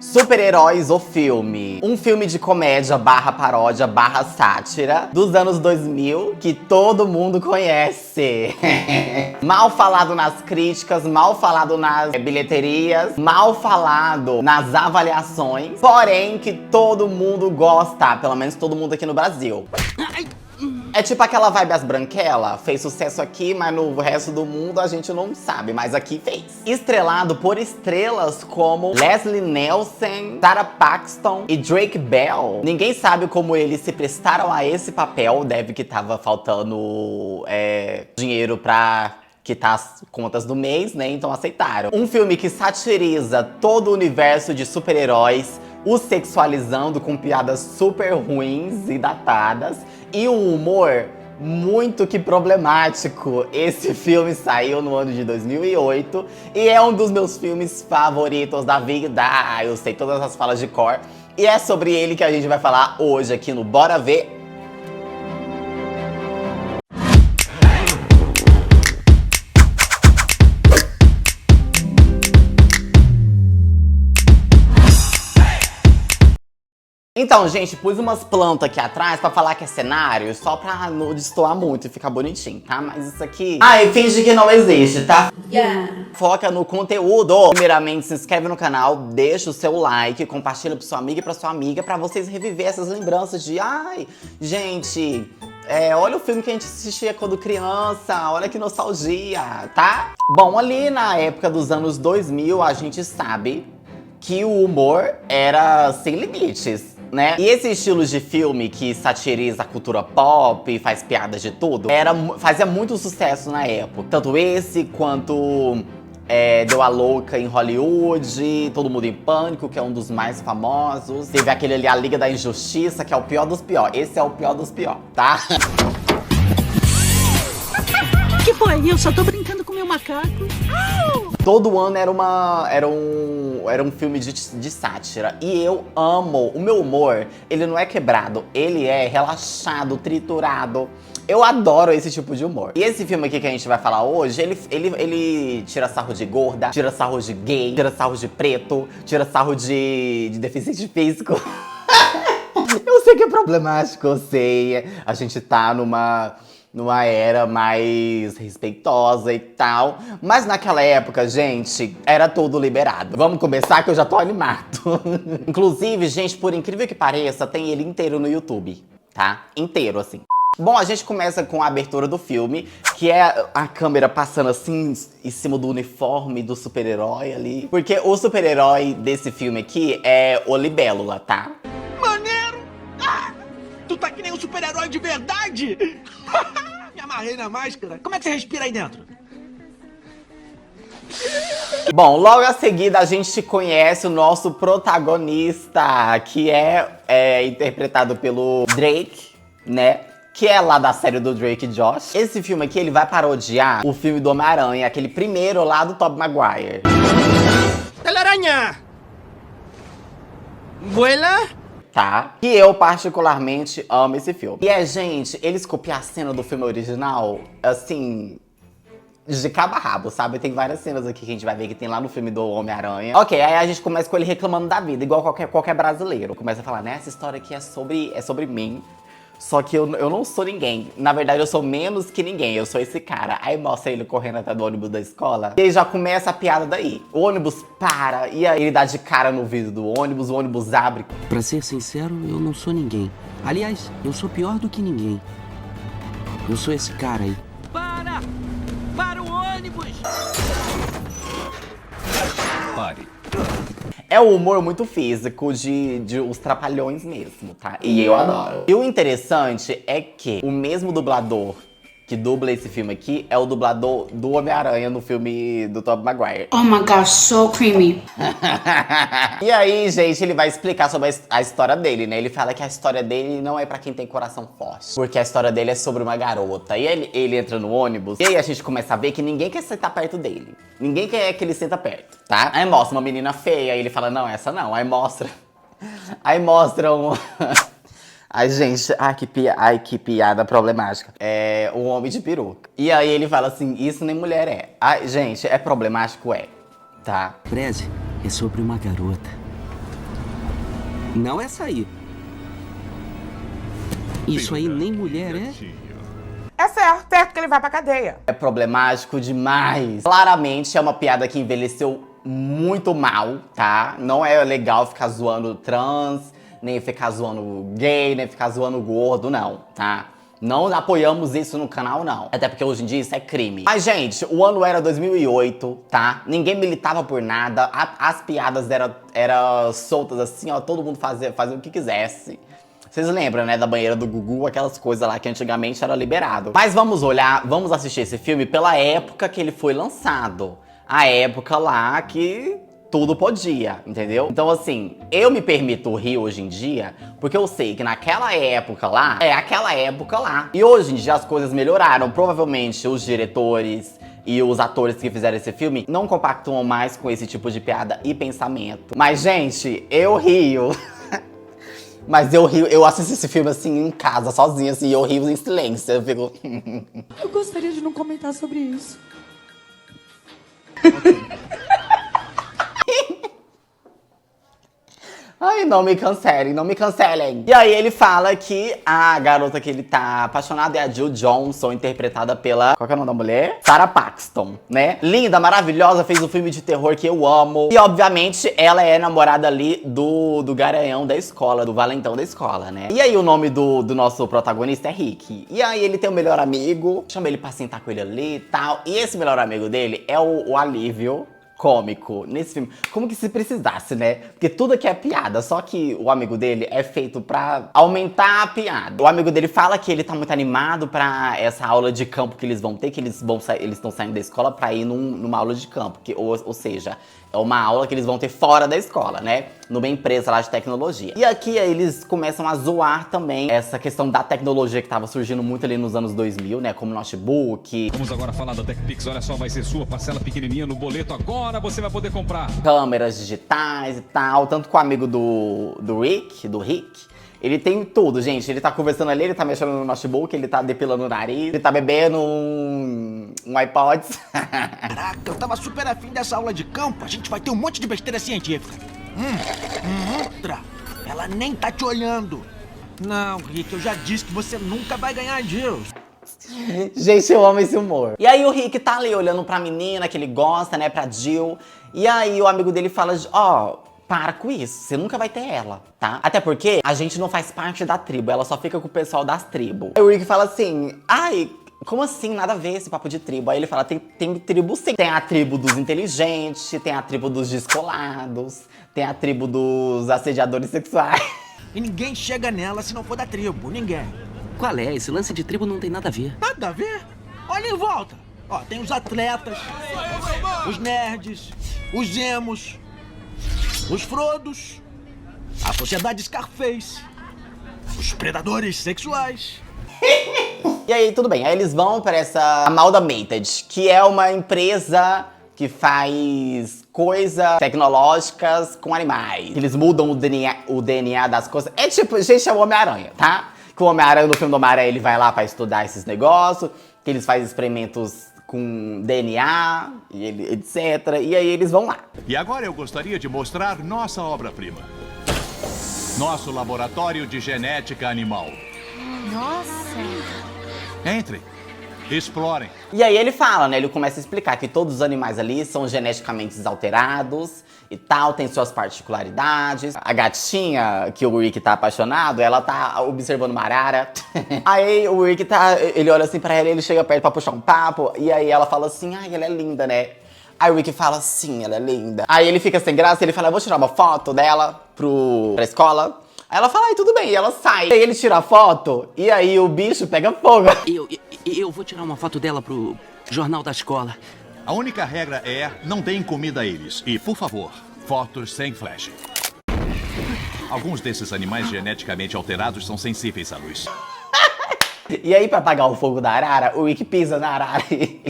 Super-Heróis, o filme. Um filme de comédia barra paródia barra sátira dos anos 2000 que todo mundo conhece. Mal falado nas críticas, mal falado nas bilheterias, mal falado nas avaliações, porém que todo mundo gosta, pelo menos todo mundo aqui no Brasil. É tipo aquela vibe As Branquelas, fez sucesso aqui, mas no resto do mundo a gente não sabe, mas aqui fez. Estrelado por estrelas como Leslie Nielsen, Sarah Paxton e Drake Bell. Ninguém sabe como eles se prestaram a esse papel, deve que tava faltando dinheiro pra quitar as contas do mês, né? Então aceitaram. Um filme que satiriza todo o universo de super-heróis, os sexualizando com piadas super ruins e datadas. E um humor muito que problemático. Esse filme saiu no ano de 2008 e é um dos meus filmes favoritos da vida. Eu sei todas as falas de cor. E é sobre ele que a gente vai falar hoje aqui no Bora Ver. Então, gente, pus umas plantas aqui atrás pra falar que é cenário, só pra não destoar muito e ficar bonitinho, tá? Mas isso aqui... Ai, finge que não existe, tá? Yeah. Foca no conteúdo. Primeiramente, se inscreve no canal, deixa o seu like, compartilha pra sua amiga e pra sua amiga pra vocês reviver essas lembranças de... Ai, gente... olha o filme que a gente assistia quando criança, olha que nostalgia, tá? Bom, ali na época dos anos 2000, a gente sabe que o humor era sem limites, né? E esse estilo de filme que satiriza a cultura pop, faz piadas de tudo, fazia muito sucesso na época. Tanto esse quanto Deu a Louca em Hollywood, Todo Mundo em Pânico, que é um dos mais famosos. Teve aquele ali, A Liga da Injustiça, que é o pior dos piores. Esse é o pior dos piores, tá? Que foi? Eu só tô brincando com meu macaco. Todo ano era um filme de sátira. E eu amo. O meu humor, ele não é quebrado. Ele é relaxado, triturado. Eu adoro esse tipo de humor. E esse filme aqui que a gente vai falar hoje, ele tira sarro de gorda, tira sarro de gay, tira sarro de preto, tira sarro de deficiente físico. Eu sei que é problemático, eu sei. A gente tá numa era mais respeitosa e tal. Mas naquela época, gente, era tudo liberado. Vamos começar que eu já tô animado. Inclusive, gente, por incrível que pareça, tem ele inteiro no YouTube, tá? Inteiro, assim. Bom, a gente começa com a abertura do filme, que é a câmera passando assim em cima do uniforme do super-herói ali. Porque o super-herói desse filme aqui é o Libélula, tá? Maneiro! Ah, tu tá que nem um super-herói de verdade! Me amarrei na máscara. Como é que você respira aí dentro? Bom, logo a seguida a gente conhece o nosso protagonista, que é interpretado pelo Drake, né? Que é lá da série do Drake e Josh. Esse filme aqui, ele vai parodiar o filme do Homem-Aranha, aquele primeiro lá do Tobey Maguire. Telaraña! Vuela? Tá? E eu particularmente amo esse filme. E gente, eles copiam a cena do filme original, assim, de cabo a rabo, sabe? Tem várias cenas aqui que a gente vai ver que tem lá no filme do Homem-Aranha. Ok, aí a gente começa com ele reclamando da vida, igual qualquer brasileiro. Começa a falar, né, essa história aqui é sobre mim. Só que eu não sou ninguém. Na verdade, eu sou menos que ninguém. Eu sou esse cara. Aí mostra ele correndo atrás do ônibus da escola. E aí já começa a piada daí. O ônibus para, e aí ele dá de cara no vidro do ônibus, o ônibus abre. Pra ser sincero, eu não sou ninguém. Aliás, eu sou pior do que ninguém. Eu sou esse cara aí. Para! Para o ônibus! Pare. É um humor muito físico, de os trapalhões mesmo, tá? E eu adoro. E o interessante é que o mesmo dublador que dubla esse filme aqui é o dublador do Homem-Aranha no filme do Tobey Maguire. Oh my gosh, so creamy. E aí, gente, ele vai explicar sobre a história dele, né? Ele fala que a história dele não é pra quem tem coração forte. Porque a história dele é sobre uma garota. E ele entra no ônibus, e aí a gente começa a ver que ninguém quer sentar perto dele. Ninguém quer que ele senta perto, tá? Aí mostra uma menina feia, aí ele fala, não, essa não. Aí mostra um... Ai, gente, que piada problemática. É um homem de peruca. E aí ele fala assim, isso nem mulher é. Ai, gente, é problemático, tá? Preze, É sobre uma garota. Não essa aí. Isso aí nem mulher é? É certo que ele vai pra cadeia. É problemático demais. Claramente é uma piada que envelheceu muito mal, tá? Não é legal ficar zoando trans, nem ficar zoando gay, nem ficar zoando gordo, não, tá? Não apoiamos isso no canal, não. Até porque hoje em dia isso é crime. Mas, gente, o ano era 2008, tá? Ninguém militava por nada. As piadas eram soltas assim, ó. Todo mundo fazia o que quisesse. Vocês lembram, né, da banheira do Gugu, aquelas coisas lá que antigamente era liberado. Mas vamos olhar, vamos assistir esse filme pela época que ele foi lançado. A época lá que tudo podia, entendeu? Então, assim, eu me permito rir hoje em dia, porque eu sei que naquela época lá, é aquela época lá. E hoje em dia as coisas melhoraram. Provavelmente os diretores e os atores que fizeram esse filme não compactuam mais com esse tipo de piada e pensamento. Mas, gente, eu rio. Mas eu rio, eu assisto esse filme assim em casa, sozinha, assim, e eu rio em silêncio. Eu fico. Eu gostaria de não comentar sobre isso. Ai, não me cancelem, não me cancelem. E aí ele fala que a garota que ele tá apaixonado é a Jill Johnson, interpretada pela... Qual que é o nome da mulher? Sarah Paxton, né? Linda, maravilhosa, fez um filme de terror que eu amo. E, obviamente, ela é namorada ali do garanhão da escola, do valentão da escola, né? E aí o nome do nosso protagonista é Rick. E aí ele tem um melhor amigo, chama ele pra sentar com ele ali e tal. E esse melhor amigo dele é o alívio cômico nesse filme. Como que se precisasse, né? Porque tudo aqui é piada, só que o amigo dele é feito pra aumentar a piada. O amigo dele fala que ele tá muito animado pra essa aula de campo que eles vão ter, que eles estão saindo da escola pra ir numa aula de campo, ou seja, é uma aula que eles vão ter fora da escola, né? Numa empresa lá de tecnologia. E aqui eles começam a zoar também essa questão da tecnologia que tava surgindo muito ali nos anos 2000, né? Como notebook. Vamos agora falar da TechPix. Olha só, vai ser sua parcela pequenininha no boleto. Agora você vai poder comprar. Câmeras digitais e tal. Tanto com o amigo do Rick. Ele tem tudo, gente. Ele tá conversando ali, ele tá mexendo no notebook, ele tá depilando o nariz, ele tá bebendo um iPod. Caraca, eu tava super afim dessa aula de campo. A gente vai ter um monte de besteira científica. Outra. Ela nem tá te olhando. Não, Rick, eu já disse que você nunca vai ganhar Jill. Gente, eu amo esse humor. E aí o Rick tá ali olhando pra menina que ele gosta, né, pra Jill. E aí o amigo dele fala, para com isso, você nunca vai ter ela, tá? Até porque a gente não faz parte da tribo, ela só fica com o pessoal das tribos. Aí o Rick fala assim, ai, como assim? Nada a ver esse papo de tribo. Aí ele fala, tem tribo sim. Tem a tribo dos inteligentes, tem a tribo dos descolados, tem a tribo dos assediadores sexuais. E ninguém chega nela se não for da tribo, ninguém. Qual é? Esse lance de tribo não tem nada a ver. Nada a ver? Olha em volta. Ó, tem os atletas, os nerds, os emos, os Frodos, a sociedade Scarface, os predadores sexuais. E aí, tudo bem. Aí eles vão para essa Amalgamated, que é uma empresa que faz coisas tecnológicas com animais. Eles mudam o DNA das coisas. É tipo, gente, é o Homem-Aranha, tá? Que o Homem-Aranha, no filme do Homem-Aranha, ele vai lá pra estudar esses negócios, que eles fazem experimentos com DNA, e etc. E aí eles vão lá. E agora eu gostaria de mostrar nossa obra-prima. Nosso laboratório de genética animal. Nossa! Entrem. Explorem. E aí ele fala, né? Ele começa a explicar que todos os animais ali são geneticamente alterados e tal, tem suas particularidades. A gatinha que o Rick tá apaixonado, ela tá observando uma arara. Aí o Rick ele olha assim pra ela, ele chega perto pra puxar um papo, e aí ela fala assim, ai, ela é linda, né? Aí o Rick fala, sim, ela é linda. Aí ele fica sem graça, ele fala, eu vou tirar uma foto dela pra escola. Aí ela fala, ai, tudo bem, e ela sai. Aí ele tira a foto, e aí o bicho pega fogo. Eu vou tirar uma foto dela pro jornal da escola. A única regra é, não deem comida a eles. E, por favor, fotos sem flash. Alguns desses animais geneticamente alterados são sensíveis à luz. E aí, pra apagar o fogo da arara, o Rick pisa na arara e...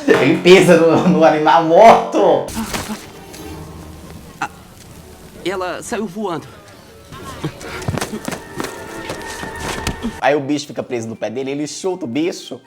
ele pisa no animal morto. Ela saiu voando. Aí o bicho fica preso no pé dele, ele chuta o bicho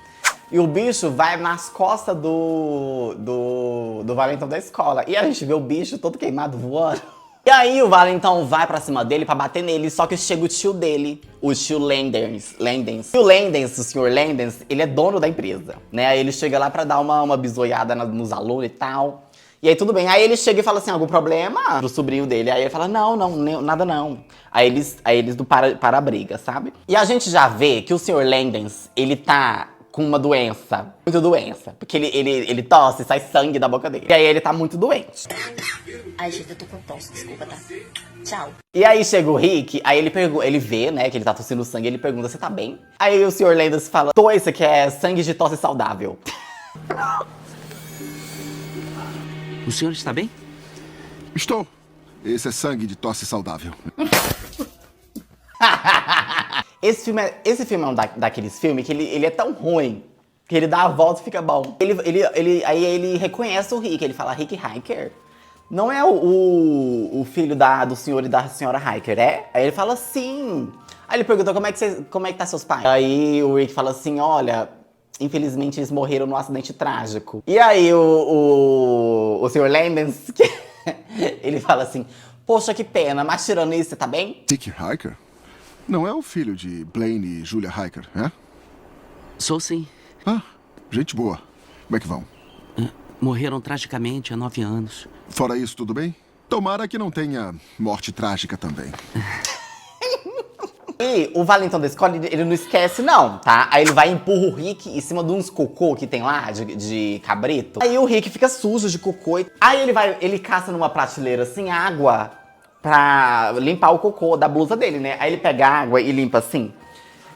E o bicho vai nas costas do valentão da escola. E a gente vê o bicho todo queimado voando. E aí o valentão vai pra cima dele pra bater nele, só que chega o tio dele, o tio Landens. E o Landens, o senhor Landens, ele é dono da empresa, né? Aí ele chega lá pra dar uma bisoiada nos alunos e tal. E aí tudo bem, aí ele chega e fala assim, algum problema? Pro sobrinho dele, aí ele fala, não, nada não. Aí eles para a briga, sabe? E a gente já vê que o senhor Landens, ele tá com uma doença, muito doença. Porque ele tosse, sai sangue da boca dele. E aí ele tá muito doente. Ai, gente, eu tô com tosse, desculpa, tá? Tchau. E aí chega o Rick, aí ele vê, né, que ele tá tossindo sangue, ele pergunta, você tá bem? Aí o senhor Landers fala, isso aqui é sangue de tosse saudável. O senhor está bem? Estou. Esse é sangue de tosse saudável. Esse filme é um daqueles filmes que ele é tão ruim que ele dá a volta e fica bom. Aí ele reconhece o Rick, ele fala, Rick Hiker? Não é o filho do senhor e da senhora Hiker, é? Aí ele fala, sim. Aí ele pergunta, como é que tá seus pais? Aí o Rick fala assim, olha, infelizmente eles morreram num acidente trágico. E aí o senhor Landens, ele fala assim, poxa, que pena, mas tirando isso, você tá bem? Rick Hiker? Não é o filho de Blaine e Julia Hiker, é? Sou sim. Ah, gente boa. Como é que vão? Morreram tragicamente há 9 anos. Fora isso, tudo bem? Tomara que não tenha morte trágica também. E o valentão da escola, ele não esquece não, tá? Aí ele vai e empurra o Rick em cima de uns cocô que tem lá, de cabrito. Aí o Rick fica sujo de cocô. Aí ele caça numa prateleira assim, água pra limpar o cocô da blusa dele, né? Aí ele pega a água e limpa assim.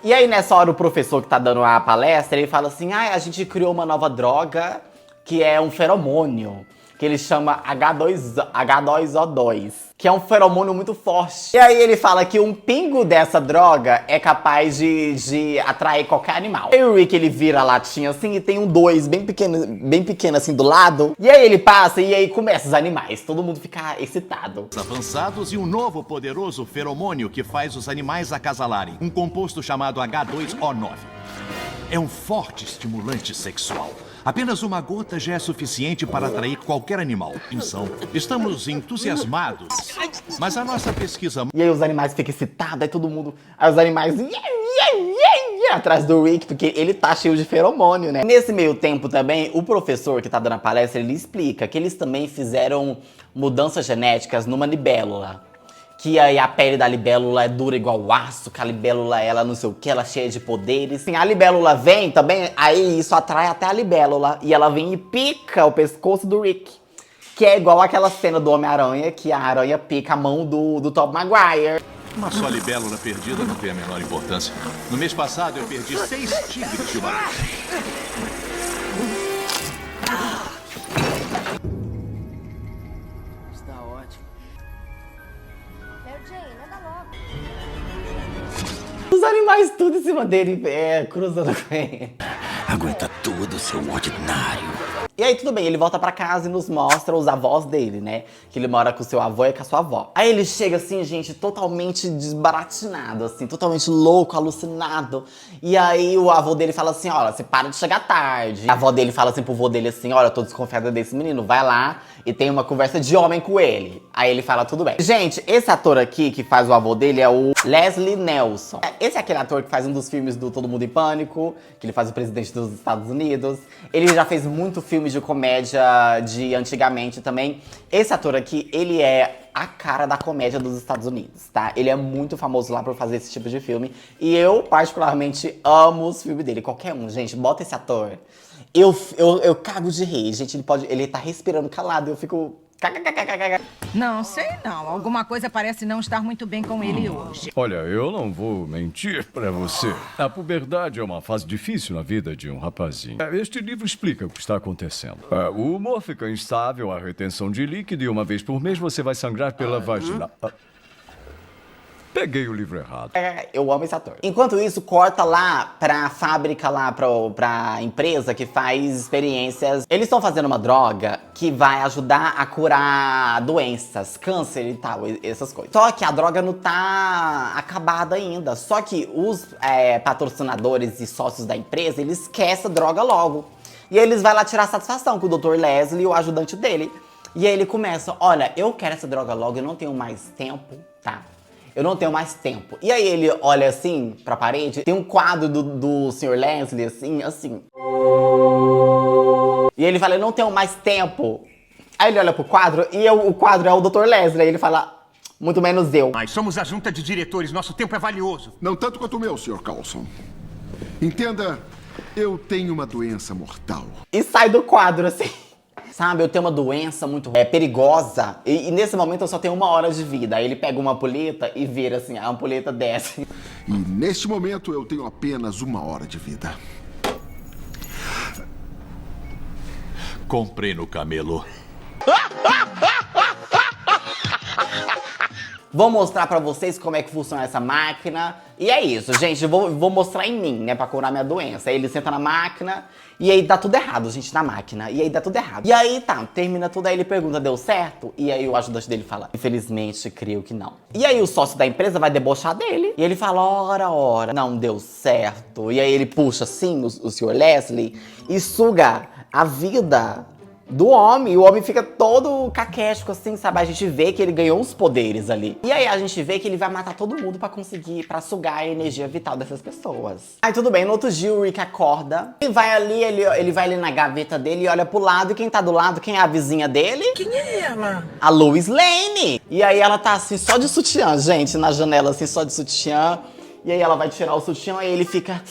E aí nessa hora o professor que tá dando a palestra, ele fala assim, a gente criou uma nova droga que é um feromônio. Que ele chama H2O2, que é um feromônio muito forte. E aí ele fala que um pingo dessa droga é capaz de atrair qualquer animal. E o Rick, ele vira a latinha assim e tem um 2 bem pequeno assim do lado. E aí ele passa e aí começa os animais. Todo mundo fica excitado. Avançados e um novo poderoso feromônio que faz os animais acasalarem. Um composto chamado H2O9. É um forte estimulante sexual. Apenas uma gota já é suficiente para atrair qualquer animal. Atenção, estamos entusiasmados, mas a nossa pesquisa... E aí os animais ficam excitados, aí todo mundo... Aí os animais... atrás do Rick, porque ele tá cheio de feromônio, né? Nesse meio tempo também, o professor que tá dando a palestra, ele explica que eles também fizeram mudanças genéticas numa libélula. Que aí a pele da libélula é dura igual aço, que a libélula, ela não sei o que, ela é cheia de poderes. Assim, a libélula vem também, aí isso atrai até a libélula. E ela vem e pica o pescoço do Rick. Que é igual aquela cena do Homem-Aranha, que a aranha pica a mão do Tobey Maguire. Uma só libélula perdida não tem a menor importância. No mês passado eu perdi 6 tigres de uma... Está ótimo. Os animais tudo em cima dele, cruzando com ele. Aguenta tudo, seu ordinário. E aí tudo bem, ele volta pra casa e nos mostra os avós dele, né? Que ele mora com o seu avô e com a sua avó. Aí ele chega assim, gente, totalmente desbaratinado, assim, totalmente louco, alucinado. E aí o avô dele fala assim, olha, você para de chegar tarde. A avó dele fala assim pro vô dele assim, olha, eu tô desconfiada desse menino, vai lá e tem uma conversa de homem com ele. Aí ele fala, tudo bem. Gente, esse ator aqui que faz o avô dele é o Leslie Nelson. Esse é aquele ator que faz um dos filmes do Todo Mundo em Pânico, que ele faz o presidente dos Estados Unidos. Ele já fez muito filme de comédia de antigamente também. Esse ator aqui, ele é a cara da comédia dos Estados Unidos, tá? Ele é muito famoso lá por fazer esse tipo de filme. E eu, particularmente, amo os filmes dele. Qualquer um, gente, bota esse ator. Eu cago de rir, gente. Ele tá respirando calado e eu fico... Não sei não. Alguma coisa parece não estar muito bem com ele hoje. Olha, eu não vou mentir pra você. A puberdade é uma fase difícil na vida de um rapazinho. Este livro explica o que está acontecendo. O humor fica instável, a retenção de líquido e uma vez por mês você vai sangrar pela vagina. Peguei o livro errado. Eu amo esse ator. Enquanto isso, corta lá pra fábrica, lá pra empresa que faz experiências. Eles estão fazendo uma droga que vai ajudar a curar doenças, câncer e tal, essas coisas. Só que a droga não tá acabada ainda. Só que os patrocinadores e sócios da empresa, eles querem essa droga logo. E aí eles vão lá tirar satisfação com o Dr. Leslie, o ajudante dele. E aí ele começa, olha, eu quero essa droga logo, eu não tenho mais tempo, tá? Eu não tenho mais tempo. E aí ele olha assim pra parede, tem um quadro do Sr. Leslie, assim. E ele fala, eu não tenho mais tempo. Aí ele olha pro quadro e o quadro é o Dr. Leslie. Aí ele fala, muito menos eu. Mas somos a junta de diretores, nosso tempo é valioso. Não tanto quanto o meu, Sr. Coulson. Entenda, eu tenho uma doença mortal. E sai do quadro, assim. Sabe, eu tenho uma doença muito perigosa e nesse momento eu só tenho 1 hora de vida. Aí ele pega uma ampulheta e vira assim, a ampulheta desce. E neste momento eu tenho apenas 1 hora de vida. Comprei no camelô. Vou mostrar pra vocês como é que funciona essa máquina. E é isso, gente. Vou mostrar em mim, né? Pra curar minha doença. Aí ele senta na máquina e aí dá tudo errado, gente, na máquina. E aí dá tudo errado. E aí tá, termina tudo. Aí ele pergunta, deu certo? E aí o ajudante dele fala, infelizmente, creio que não. E aí o sócio da empresa vai debochar dele. E ele fala, ora, não deu certo. E aí ele puxa assim o Sr. Leslie e suga a vida do homem. E o homem fica todo caquético, assim, sabe? A gente vê que ele ganhou uns poderes ali. E aí a gente vê que ele vai matar todo mundo pra sugar a energia vital dessas pessoas. Aí tudo bem, no outro dia o Rick acorda. E vai ali, ele vai ali na gaveta dele e olha pro lado. E quem tá do lado, quem é a vizinha dele? Quem é ela? A Lois Lane. E aí ela tá assim, só de sutiã, gente, na janela, assim, só de sutiã. E aí ela vai tirar o sutiã e ele fica...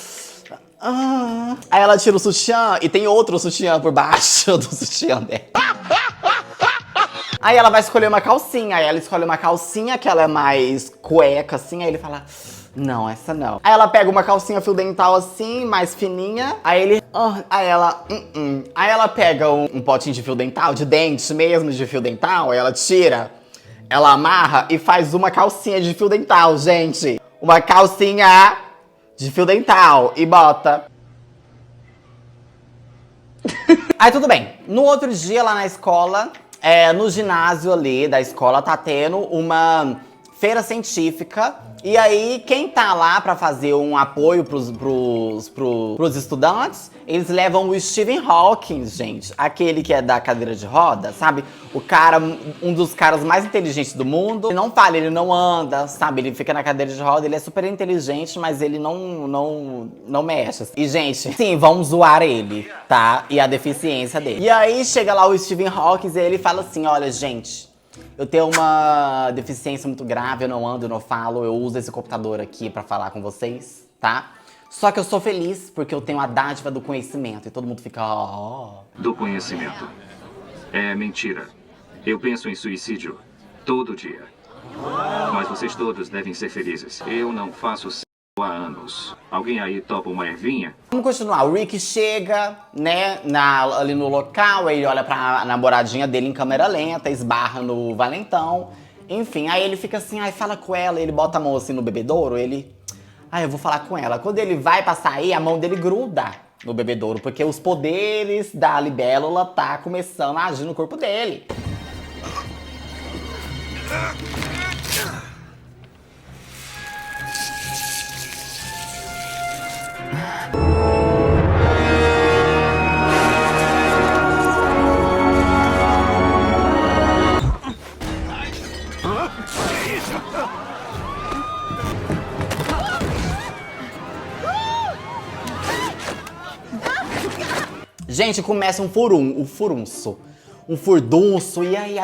Aí ela tira o sutiã e tem outro sutiã por baixo do sutiã dela. Aí ela vai escolher uma calcinha. Aí ela escolhe uma calcinha que ela é mais cueca, assim. Aí ele fala, não, essa não. Aí ela pega uma calcinha fio dental assim, mais fininha. Aí ele, aí ela, Aí ela pega um potinho de fio dental, de dente mesmo, de fio dental. Aí ela tira, ela amarra e faz uma calcinha de fio dental, gente. Uma calcinha de fio dental e bota. Aí tudo bem. No outro dia lá na escola, no ginásio ali da escola, tá tendo uma feira científica. E aí, quem tá lá pra fazer um apoio pros estudantes, eles levam o Stephen Hawking, gente. Aquele que é da cadeira de roda, sabe? O cara, um dos caras mais inteligentes do mundo. Ele não fala, ele não anda, sabe? Ele fica na cadeira de roda, ele é super inteligente, mas ele não mexe. E, gente, sim, vamos zoar ele, tá? E a deficiência dele. E aí, chega lá o Stephen Hawking e ele fala assim, olha, gente, eu tenho uma deficiência muito grave, eu não ando, eu não falo, eu uso esse computador aqui pra falar com vocês, tá? Só que eu sou feliz porque eu tenho a dádiva do conhecimento e todo mundo fica, Do conhecimento. É mentira. Eu penso em suicídio todo dia. Mas vocês todos devem ser felizes. Eu não faço há anos. Alguém aí topa uma ervinha? Vamos continuar. O Rick chega, né, ali no local, ele olha pra namoradinha dele em câmera lenta, esbarra no valentão. Enfim, aí ele fica assim, fala com ela, ele bota a mão assim no bebedouro, ele... eu vou falar com ela. Quando ele vai pra sair, a mão dele gruda no bebedouro, porque os poderes da libélula tá começando a agir no corpo dele. Gente, começa um furdunço, e aí,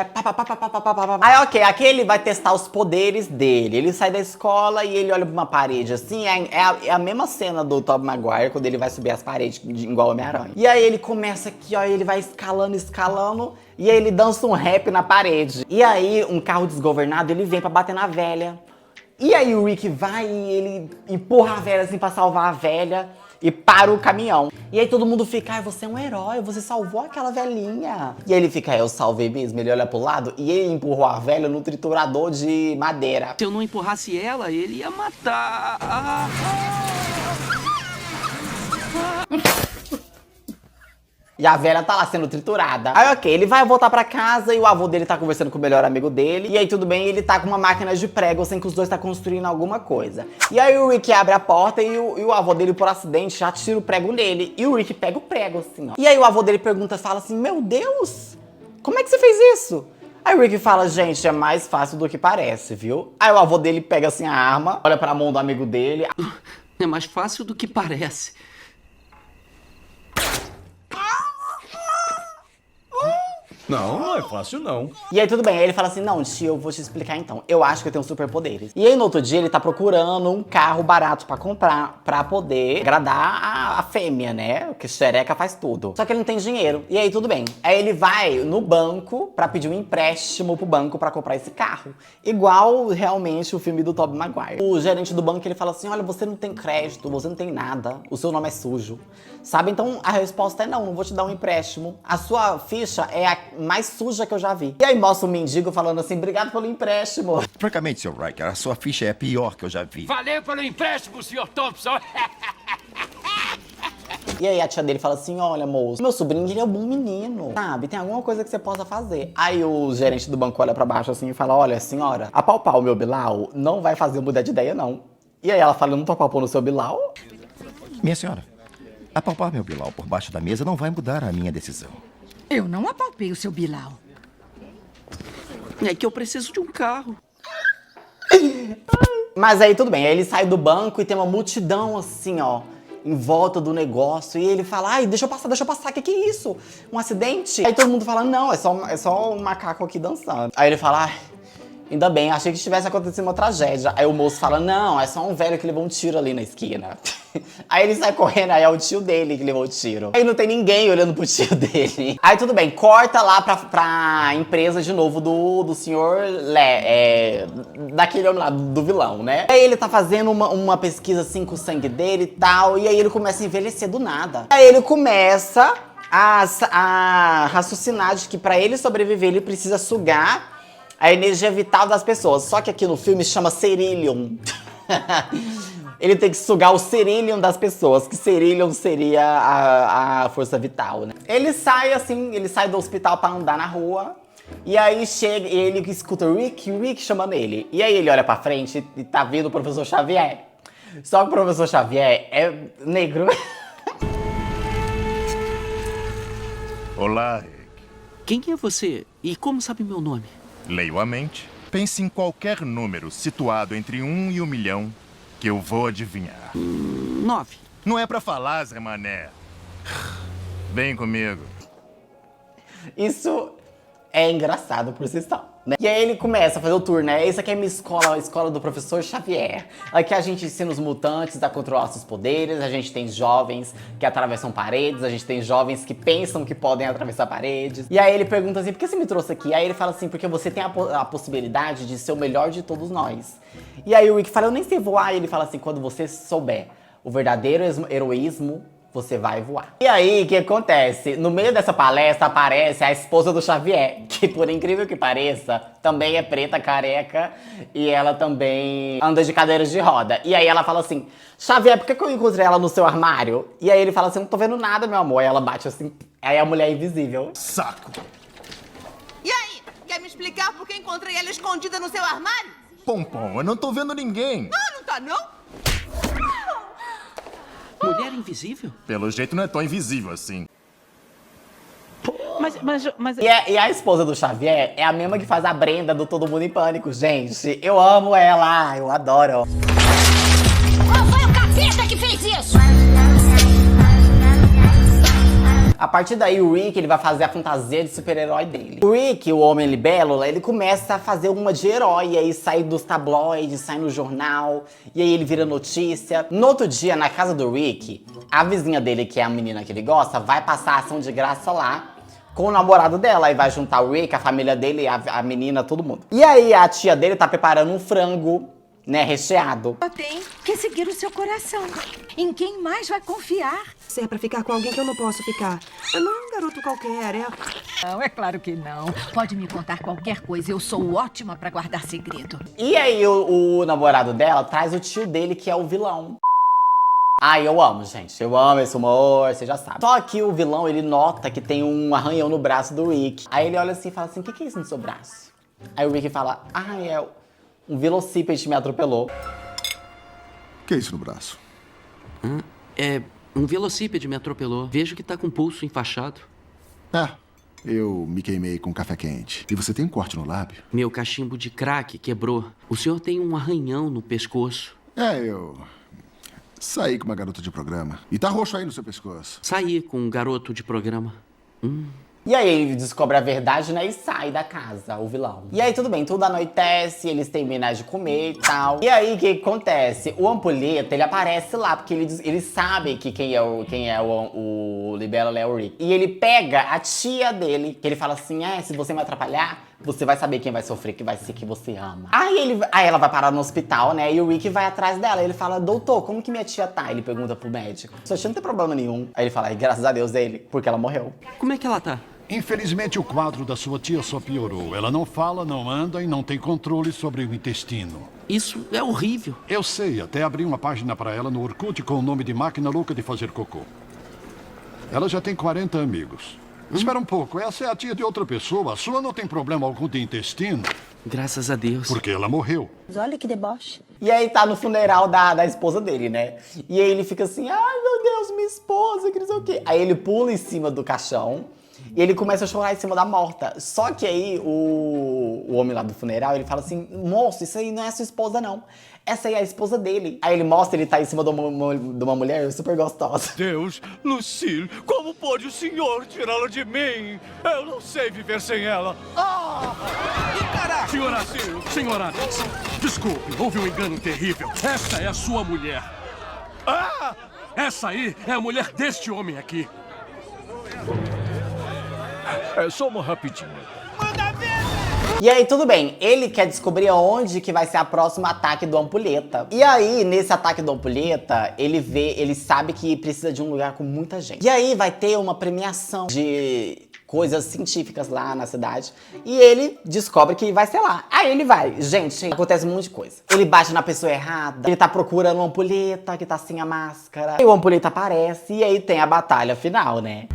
Aí, ok, aqui ele vai testar os poderes dele. Ele sai da escola e ele olha pra uma parede, assim, é a mesma cena do Tobey Maguire, quando ele vai subir as paredes, igual Homem-Aranha. E aí ele começa aqui, ó, ele vai escalando, e aí ele dança um rap na parede. E aí, um carro desgovernado, ele vem pra bater na velha. E aí o Rick vai e ele empurra a velha, assim, pra salvar a velha. e para o caminhão. E aí todo mundo fica, ai, você é um herói, você salvou aquela velhinha. E aí ele fica, eu salvei mesmo. Ele olha pro lado e ele empurrou a velha no triturador de madeira. Se eu não empurrasse ela, ele ia matar. E a velha tá lá sendo triturada. Aí, ok, ele vai voltar pra casa e o avô dele tá conversando com o melhor amigo dele. E aí, tudo bem, ele tá com uma máquina de prego, assim, que os dois tá construindo alguma coisa. E aí o Rick abre a porta e o avô dele, por acidente, já tira o prego nele. E o Rick pega o prego, assim, ó. E aí o avô dele pergunta, fala assim, meu Deus, como é que você fez isso? Aí o Rick fala, gente, é mais fácil do que parece, viu? Aí o avô dele pega, assim, a arma, olha pra mão do amigo dele. É mais fácil do que parece. Não, não é fácil não. E aí tudo bem, aí ele fala assim, não tio, eu vou te explicar então, eu acho que eu tenho superpoderes. E aí no outro dia ele tá procurando um carro barato pra comprar, pra poder agradar a fêmea, né? Porque xereca faz tudo. Só que ele não tem dinheiro, e aí tudo bem. Aí ele vai no banco pra pedir um empréstimo pro banco pra comprar esse carro. Igual realmente o filme do Tobey Maguire. O gerente do banco, ele fala assim, olha, você não tem crédito, você não tem nada, o seu nome é sujo. Sabe? Então a resposta é não vou te dar um empréstimo. A sua ficha é a mais suja que eu já vi. E aí mostra o mendigo falando assim, obrigado pelo empréstimo. Francamente, Sr. Riker, a sua ficha é a pior que eu já vi. Valeu pelo empréstimo, Sr. Thompson. E aí a tia dele fala assim, olha moço, meu sobrinho ele é um bom menino, sabe? Tem alguma coisa que você possa fazer. Aí o gerente do banco olha pra baixo assim e fala, olha senhora, apalpar o meu Bilal não vai fazer eu mudar de ideia não. E aí ela fala, eu não tô apalpando o seu Bilal? Minha senhora, apalpar meu Bilal por baixo da mesa não vai mudar a minha decisão. Eu não apalpei o seu Bilal. É que eu preciso de um carro. Mas aí tudo bem, aí ele sai do banco e tem uma multidão assim, ó, em volta do negócio. E ele fala, ai, deixa eu passar, que é isso? Um acidente? Aí todo mundo fala, não, é só um macaco aqui dançando. Aí ele fala, ai, ainda bem, achei que tivesse acontecido uma tragédia. Aí o moço fala, não, é só um velho que levou um tiro ali na esquina. Aí ele sai correndo, aí é o tio dele que levou o tiro. Aí não tem ninguém olhando pro tio dele. Aí tudo bem, corta lá pra empresa de novo do senhor daquele homem lá, do vilão, né? Aí ele tá fazendo uma pesquisa assim com o sangue dele e tal, e aí ele começa a envelhecer do nada. Aí ele começa a raciocinar de que pra ele sobreviver ele precisa sugar a energia vital das pessoas. Só que aqui no filme chama Cerillium. Ele tem que sugar o Cerillium das pessoas, que Cerillium seria a força vital, né? Ele sai assim, ele sai do hospital pra andar na rua. E aí chega, e ele escuta o Rick chamando ele. E aí ele olha pra frente e tá vendo o professor Xavier. Só que o professor Xavier é negro. Olá, Rick. Quem é você? E como sabe meu nome? Leio a mente. Pense em qualquer número situado entre 1 e 1 milhão que eu vou adivinhar. 9. Não é pra falar, Zé Mané. Vem comigo. Isso é engraçado por si só, né? E aí ele começa a fazer o tour, né? Essa aqui é a minha escola, a escola do professor Xavier. Aqui a gente ensina os mutantes a controlar seus poderes, a gente tem jovens que atravessam paredes, a gente tem jovens que pensam que podem atravessar paredes. E aí ele pergunta assim, por que você me trouxe aqui? Aí ele fala assim, porque você tem a possibilidade de ser o melhor de todos nós. E aí o Rick fala, eu nem sei voar. E ele fala assim, quando você souber o verdadeiro heroísmo, você vai voar. E aí, o que acontece? No meio dessa palestra aparece a esposa do Xavier, que por incrível que pareça, também é preta, careca, e ela também anda de cadeiras de roda. E aí ela fala assim, Xavier, por que eu encontrei ela no seu armário? E aí ele fala assim, não tô vendo nada, meu amor. Aí ela bate assim, aí a mulher é invisível. Saco! E aí, quer me explicar por que encontrei ela escondida no seu armário? Pompom, eu não tô vendo ninguém. Não tá não? Mulher invisível? Pelo jeito não é tão invisível assim. Mas... E a esposa do Xavier é a mesma que faz a Brenda do Todo Mundo em Pânico, gente. Eu amo ela, eu adoro. Qual foi o capeta que fez isso? A partir daí, o Rick ele vai fazer a fantasia de super-herói dele. O Rick, o Homem Libélula, ele começa a fazer uma de herói, e aí sai dos tabloides, sai no jornal, e aí ele vira notícia. No outro dia, na casa do Rick, a vizinha dele, que é a menina que ele gosta, vai passar a ação de graça lá com o namorado dela. Aí vai juntar o Rick, a família dele, a menina, todo mundo. E aí a tia dele tá preparando um frango né, recheado. Tem que seguir o seu coração. Em quem mais vai confiar? Se é pra ficar com alguém que eu não posso ficar. Não é um garoto qualquer, é... Não, é claro que não. Pode me contar qualquer coisa, eu sou ótima pra guardar segredo. E aí o namorado dela traz o tio dele, que é o vilão. Ai, eu amo, gente. Eu amo esse humor, você já sabe. Só que o vilão, ele nota que tem um arranhão no braço do Rick. Aí ele olha assim e fala assim, o que é isso no seu braço? Aí o Rick fala, é um velocípede me atropelou. O que é isso no braço? É, um velocípede me atropelou. Vejo que tá com o pulso enfaixado. Eu me queimei com café quente. E você tem um corte no lábio? Meu cachimbo de crack quebrou. O senhor tem um arranhão no pescoço. Eu saí com uma garota de programa. E tá roxo aí no seu pescoço. Saí com um garoto de programa. E aí ele descobre a verdade, né, e sai da casa, o vilão. E aí tudo bem, tudo anoitece, eles terminam de comer e tal. E aí o que acontece? O Ampulheta, ele aparece lá, porque ele sabe que quem é o Libélula é o Rick. E ele pega a tia dele, que ele fala assim, se você me atrapalhar, você vai saber quem vai sofrer, que vai ser que você ama. Aí ela vai parar no hospital, né, e o Rick vai atrás dela. Ele fala, doutor, como que minha tia tá? Ele pergunta pro médico. Sua tia não tem problema nenhum. Aí ele fala, graças a Deus dele, porque ela morreu. Como é que ela tá? Infelizmente, o quadro da sua tia só piorou. Ela não fala, não anda e não tem controle sobre o intestino. Isso é horrível. Eu sei, até abri uma página para ela no Orkut com o nome de Máquina Louca de Fazer Cocô. Ela já tem 40 amigos. Espera um pouco, essa é a tia de outra pessoa. A sua não tem problema algum de intestino. Graças a Deus. Porque ela morreu. Olha que deboche. E aí tá no funeral da esposa dele, né? E aí ele fica assim, ai meu Deus, minha esposa, que não sei o quê. Aí ele pula em cima do caixão e ele começa a chorar em cima da morta. Só que aí o homem lá do funeral, ele fala assim, moço, isso aí não é sua esposa não. Essa aí é a esposa dele. Aí ele mostra, ele tá em cima de uma mulher super gostosa. Deus, Lucille, como pode o senhor tirá-la de mim? Eu não sei viver sem ela. Senhora Sil, senhora Alex, desculpe, houve um engano terrível. Essa é a sua mulher. Essa aí é a mulher deste homem aqui. É só uma rapidinha. E aí, tudo bem, ele quer descobrir onde que vai ser o próximo ataque do Ampulheta. E aí, nesse ataque do Ampulheta, ele sabe que precisa de um lugar com muita gente. E aí vai ter uma premiação de coisas científicas lá na cidade. E ele descobre que vai ser lá. Aí ele vai. Gente, acontece um monte de coisa. Ele bate na pessoa errada, ele tá procurando o Ampulheta, que tá sem a máscara. E o Ampulheta aparece e aí tem a batalha final, né?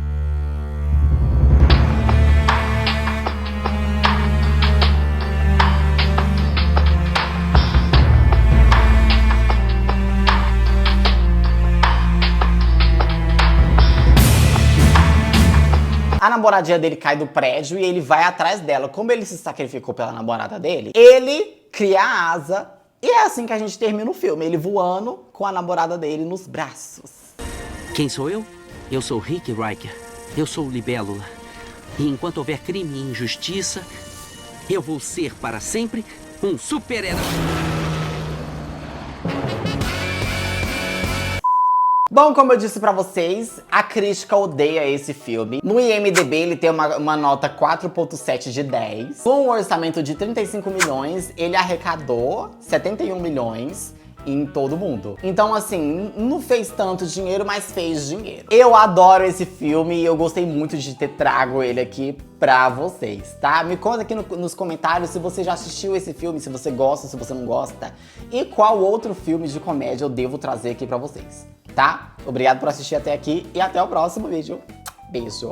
A namoradinha dele cai do prédio e ele vai atrás dela. Como ele se sacrificou pela namorada dele, ele cria a asa. E é assim que a gente termina o filme. Ele voando com a namorada dele nos braços. Quem sou eu? Eu sou Rick Riker. Eu sou o Libélula. E enquanto houver crime e injustiça, eu vou ser para sempre um super-herói. Bom, como eu disse pra vocês, a crítica odeia esse filme. No IMDb ele tem uma nota 4.7 de 10. Com um orçamento de 35 milhões, ele arrecadou 71 milhões em todo mundo. Então assim, não fez tanto dinheiro, mas fez dinheiro. Eu adoro esse filme e eu gostei muito de ter trago ele aqui pra vocês, tá? Me conta aqui nos comentários se você já assistiu esse filme, se você gosta, se você não gosta. E qual outro filme de comédia eu devo trazer aqui pra vocês, tá? Obrigado por assistir até aqui e até o próximo vídeo. Beijo!